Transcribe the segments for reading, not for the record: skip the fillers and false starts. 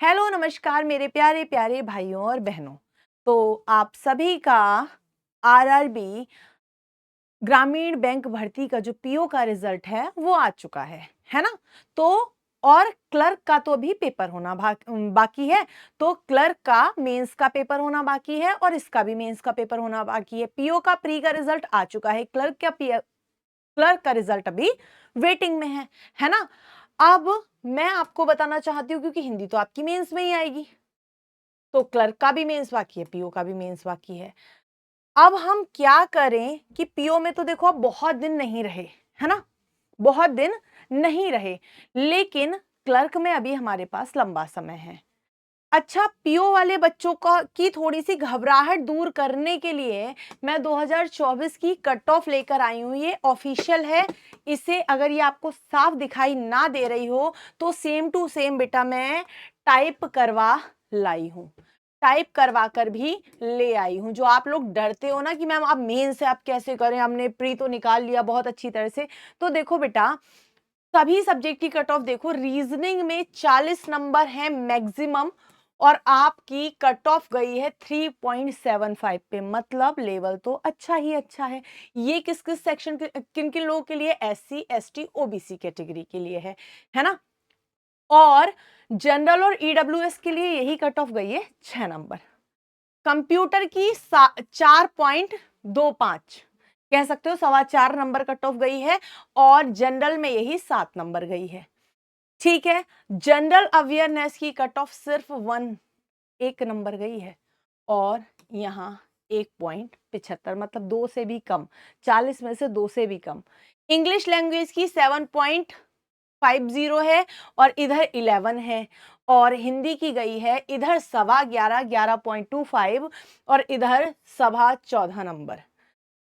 Hello नमस्कार मेरे प्यारे प्यारे भाइयों और बहनों। तो आप सभी का आरआरबी ग्रामीण बैंक भर्ती का जो पीओ का रिजल्ट है वो आ चुका है ना। तो और क्लर्क का तो अभी पेपर होना बाकी है। तो क्लर्क का मेंस का पेपर होना बाकी है और इसका भी मेंस का पेपर होना बाकी है। पीओ का प्री का रिजल्ट आ चुका है, क्लर्क का रिजल्ट अभी वेटिंग में है ना। अब मैं आपको बताना चाहती हूँ, क्योंकि हिंदी तो आपकी मेंस में ही आएगी, तो क्लर्क का भी मेंस बाकी है, पीओ का भी मेंस बाकी है। अब हम क्या करें कि पीओ में तो देखो अब बहुत दिन नहीं रहे, है ना, बहुत दिन नहीं रहे, लेकिन क्लर्क में अभी हमारे पास लंबा समय है। अच्छा, पीओ वाले बच्चों का की थोड़ी सी घबराहट दूर करने के लिए मैं 2024 की कट ऑफ लेकर आई हूं। ये ऑफिशियल है। इसे अगर ये आपको साफ दिखाई ना दे रही हो तो सेम टू सेम बेटा मैं टाइप करवा लाई हूं, टाइप करवा कर भी ले आई हूं। जो आप लोग डरते हो ना कि मैम आप मेन से आप कैसे करें, हमने प्री तो निकाल लिया बहुत अच्छी तरह से, तो देखो बेटा सभी सब्जेक्ट की कट ऑफ देखो। रीजनिंग में 40 नंबर है मैक्सिमम और आपकी कट ऑफ गई है 3.75 पे, मतलब लेवल तो अच्छा ही अच्छा है। ये किस किस सेक्शन के किन किन लोगों के लिए? SC ST OBC कैटेगरी के लिए है ना। और जनरल और EWS के लिए यही कट ऑफ गई है 6 नंबर। कंप्यूटर की 4.25 कह सकते हो, 4.25 नंबर कट ऑफ गई है और जनरल में यही 7 नंबर गई है। ठीक है, जनरल अवेयरनेस की कट ऑफ सिर्फ 1 नंबर गई है और यहां 1.75, मतलब 2 से भी कम, 40 में से 2 से भी कम। इंग्लिश लैंग्वेज की 7.50 है और इधर 11 है, और हिंदी की गई है इधर 11.25 और इधर 14.25 नंबर।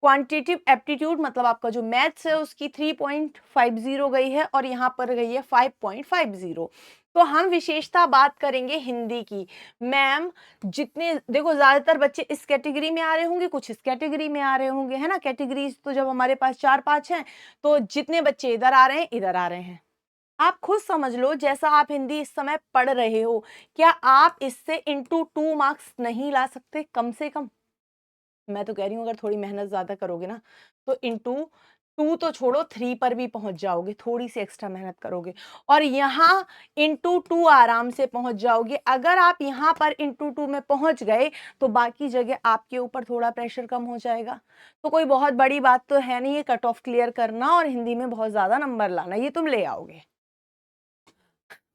क्वांटिटेटिव एप्टीट्यूड मतलब आपका जो मैथ्स है उसकी 3.50 गई है और यहां पर गई है 5.50। तो हम विशेषता बात करेंगे हिंदी की। मैम जितने देखो ज्यादातर बच्चे इस कैटेगरी में आ रहे होंगे, कुछ इस कैटेगरी में आ रहे होंगे, है ना। कैटेगरीज तो जब हमारे पास 4-5 हैं तो जितने बच्चे इधर आ रहे हैं इधर आ रहे हैं। आप खुद समझ लो, जैसा आप हिंदी इस समय पढ़ रहे हो, क्या आप इससे इंटू 2 मार्क्स नहीं ला सकते कम से कम? मैं तो कह रही हूँ अगर थोड़ी मेहनत ज्यादा करोगे ना तो इंटू 2 तो छोड़ो 3 पर भी पहुंच जाओगे, थोड़ी सी एक्स्ट्रा मेहनत करोगे और यहाँ इंटू 2 आराम से पहुंच जाओगे। अगर आप यहाँ पर इंटू 2 में पहुंच गए तो बाकी जगह आपके ऊपर थोड़ा प्रेशर कम हो जाएगा। तो कोई बहुत बड़ी बात तो है नहीं, ये कट ऑफ क्लियर करना और हिंदी में बहुत ज्यादा नंबर लाना, ये तुम ले आओगे।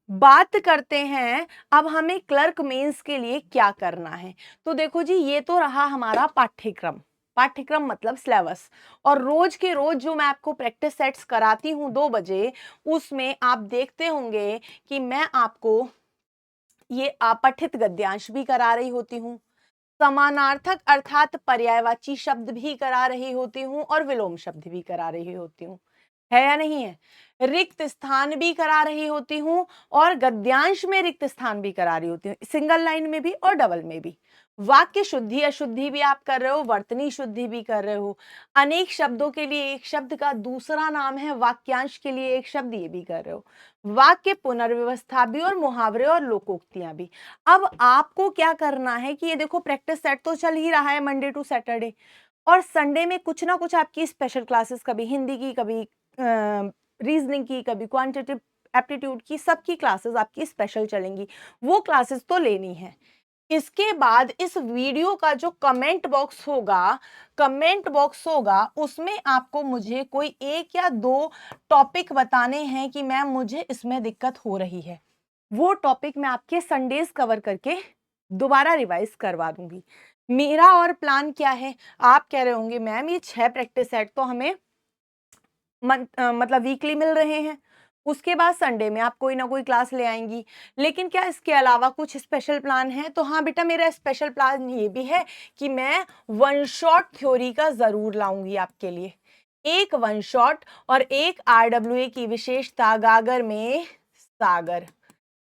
बात करते हैं अब हमें क्लर्क मेंस के लिए क्या करना है। तो देखो जी, ये तो रहा हमारा पाठ्यक्रम, पाठ्यक्रम मतलब सिलेबस। और रोज के रोज जो मैं आपको प्रैक्टिस सेट्स कराती हूँ 2 बजे, उसमें आप देखते होंगे कि मैं आपको ये अपठित गद्यांश भी करा रही होती हूँ, समानार्थक अर्थात पर्यायवाची शब्द भी करा रही होती हूँ और विलोम शब्द भी करा रही होती हूँ, है या नहीं है। रिक्त स्थान भी करा रही होती हूँ और गद्यांश में रिक्त स्थान भी करा रही होती हूँ, सिंगल लाइन में भी और डबल में भी। वाक्य शुद्धि अशुद्धि भी आप कर रहे हो, वर्तनी शुद्धि भी कर रहे हो। अनेक शब्दों के लिए एक शब्द का दूसरा नाम है वाक्यांश के लिए एक शब्द, ये भी कर रहे हो। वाक्य पुनर्व्यवस्था भी और मुहावरे और लोकोक्तियां भी। अब आपको क्या करना है कि ये देखो प्रैक्टिस सेट तो चल ही रहा है मंडे टू सैटरडे, और संडे में कुछ ना कुछ आपकी स्पेशल क्लासेस, कभी हिंदी की, कभी रीजनिंग की, कभी क्वांटिटेटिव एप्टीट्यूड की, सबकी क्लासेस आपकी स्पेशल चलेंगी। वो क्लासेस तो लेनी है। इसके बाद इस वीडियो का जो कमेंट बॉक्स होगा उसमें आपको मुझे कोई 1 या 2 टॉपिक बताने हैं कि मैम मुझे इसमें दिक्कत हो रही है। वो टॉपिक मैं आपके संडेज कवर करके दोबारा रिवाइज करवा दूंगी। मेरा और प्लान क्या है? आप कह रहे होंगे मैम ये 6 प्रैक्टिस सेट तो हमें मतलब वीकली मिल रहे हैं, उसके बाद संडे में आप कोई ना कोई क्लास ले आएंगी, लेकिन क्या इसके अलावा कुछ स्पेशल प्लान है? तो हाँ बेटा, मेरा स्पेशल प्लान ये भी है कि मैं वन शॉट थ्योरी का जरूर लाऊंगी आपके लिए। एक वन शॉट और एक RWA की विशेषता गागर में सागर,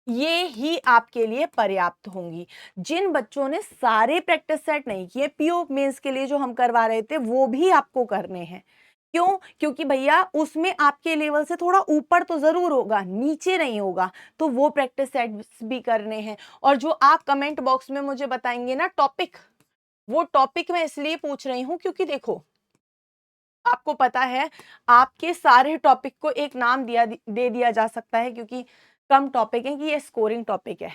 ये ही आपके लिए पर्याप्त होंगी। जिन बच्चों ने सारे प्रैक्टिस सेट नहीं किए, पीओ मेंस के लिए जो हम करवा रहे थे वो भी आपको करने हैं। क्यों? क्योंकि भैया उसमें आपके लेवल से थोड़ा ऊपर तो ज़रूर होगा, नीचे नहीं होगा, तो वो प्रैक्टिस सेट्स भी करने हैं। और जो आप कमेंट बॉक्स में मुझे बताएँगे ना टॉपिक, वो टॉपिक मैं इसलिए पूछ रही हूँ क्योंकि देखो, आपको पता है आपके सारे टॉपिक को एक नाम दे दिया जा सकता है क्योंकि कम टॉपिक हैं कि ये स्कोरिंग टॉपिक है।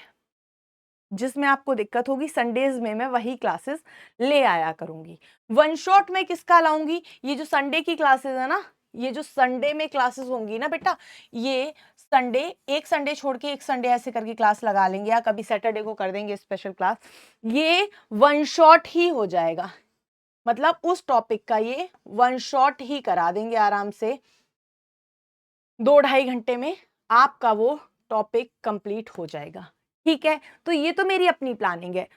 जिसमें आपको दिक्कत होगी संडेज़ में मैं वही क्लासेस ले आया करूँगी। वन शॉट में किसका लाऊँगी? ये जो संडे की क्लासेस है ना, ये जो संडे में क्लासेस होंगी ना बेटा, ये संडे एक संडे छोड़ के एक संडे ऐसे करके क्लास लगा लेंगे या कभी सैटरडे को कर देंगे स्पेशल क्लास। ये वन शॉट ही हो जाएगा। मतलब उस टॉपिक का ये वन शॉट ही करा देंगे आराम से। 2 ढाई घंटे में आपका वो टॉपिक कंप्लीट हो जाएगा। ठीक है? तो ये तो मेरी अपनी प्लानिंग है।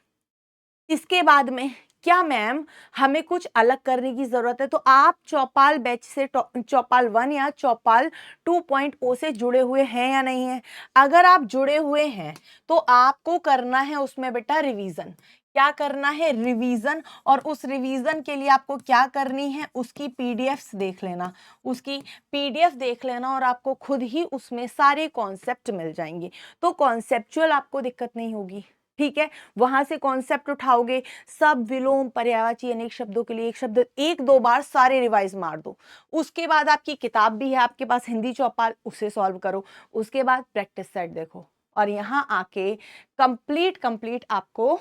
इसके बाद में क्या मैम हमें कुछ अलग करने की ज़रूरत है? तो आप चौपाल बैच से चौपाल 1 या चौपाल 2.0 से जुड़े हुए हैं या नहीं हैं? अगर आप जुड़े हुए हैं, तो आपको करना है उसमें बेटा रिवीज़न। क्या करना है? रिवीज़न। और उस रिवीज़न के लिए आपको क्या करनी है? उसकी पीडीएफ्स देख लेना। उसकी पीडीएफ देख लेना और आपको खुद ही उसमें सारे कॉन्सेप्ट मिल जाएँगे। तो कॉन्सेप्चुअल आपको दिक्कत नहीं होगी। ठीक है? वहां से कॉन्सेप्ट उठाओगे, सब विलोम पर्यायवाची अनेक शब्दों के लिए एक शब्द एक दो बार सारे रिवाइज मार दो। उसके बाद आपकी किताब भी है आपके पास हिंदी चौपाल, उसे सॉल्व करो। उसके बाद प्रैक्टिस सेट देखो और यहाँ आके कंप्लीट कंप्लीट आपको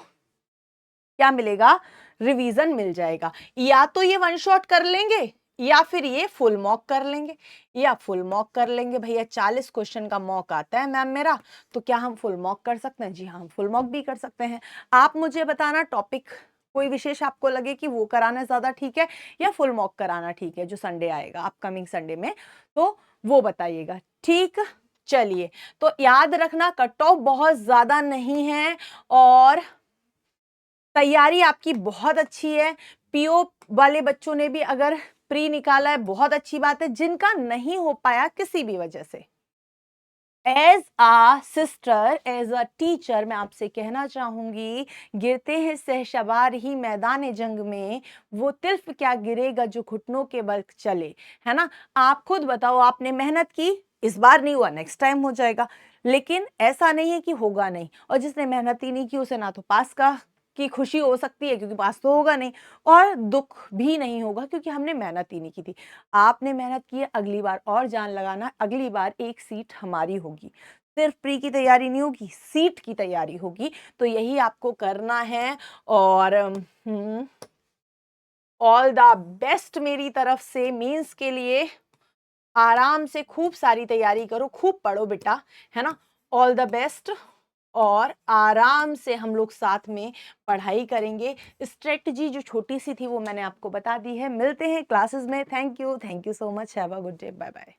क्या मिलेगा? रिवीजन मिल जाएगा। या तो ये वन शॉट कर लेंगे या फिर ये फुल मॉक कर लेंगे। या फुल मॉक कर लेंगे भैया 40 क्वेश्चन का मॉक आता है मैम मेरा, तो क्या हम फुल मॉक कर सकते हैं? जी हाँ, हम फुल मॉक भी कर सकते हैं। आप मुझे बताना टॉपिक कोई विशेष आपको लगे कि वो कराना ज्यादा ठीक है या फुल मॉक कराना ठीक है जो संडे आएगा अपकमिंग संडे में, तो वो बताइएगा। ठीक, चलिए, तो याद रखना कट ऑफ बहुत ज्यादा नहीं है और तैयारी आपकी बहुत अच्छी है। पीओ वाले बच्चों ने भी अगर प्री निकाला है बहुत अच्छी बात है। जिनका नहीं हो पाया किसी भी वजह से, as a sister, as a teacher मैं आपसे कहना चाहूंगी, गिरते हैं सहसवार ही मैदान जंग में, वो तिल्फ क्या गिरेगा जो घुटनों के बल चले। है ना? आप खुद बताओ, आपने मेहनत की, इस बार नहीं हुआ नेक्स्ट टाइम हो जाएगा, लेकिन ऐसा नहीं है कि होगा नहीं। और जिसने मेहनत ही नहीं की उसे ना तो पास का की खुशी हो सकती है क्योंकि पास तो होगा नहीं, और दुख भी नहीं होगा क्योंकि हमने मेहनत ही नहीं की थी। आपने मेहनत की है, अगली बार और जान लगाना, अगली बार एक सीट हमारी होगी। सिर्फ प्री की तैयारी नहीं होगी, सीट की तैयारी होगी। तो यही आपको करना है और ऑल द बेस्ट मेरी तरफ से मेंस के लिए। आराम से खूब सारी तैयारी करो, खूब पढ़ो बेटा, है ना? All the best. और आराम से हम लोग साथ में पढ़ाई करेंगे। स्ट्रेटजी जो छोटी सी थी वो मैंने आपको बता दी है। मिलते हैं क्लासेस में। Thank you so much. Have a good day. Bye bye.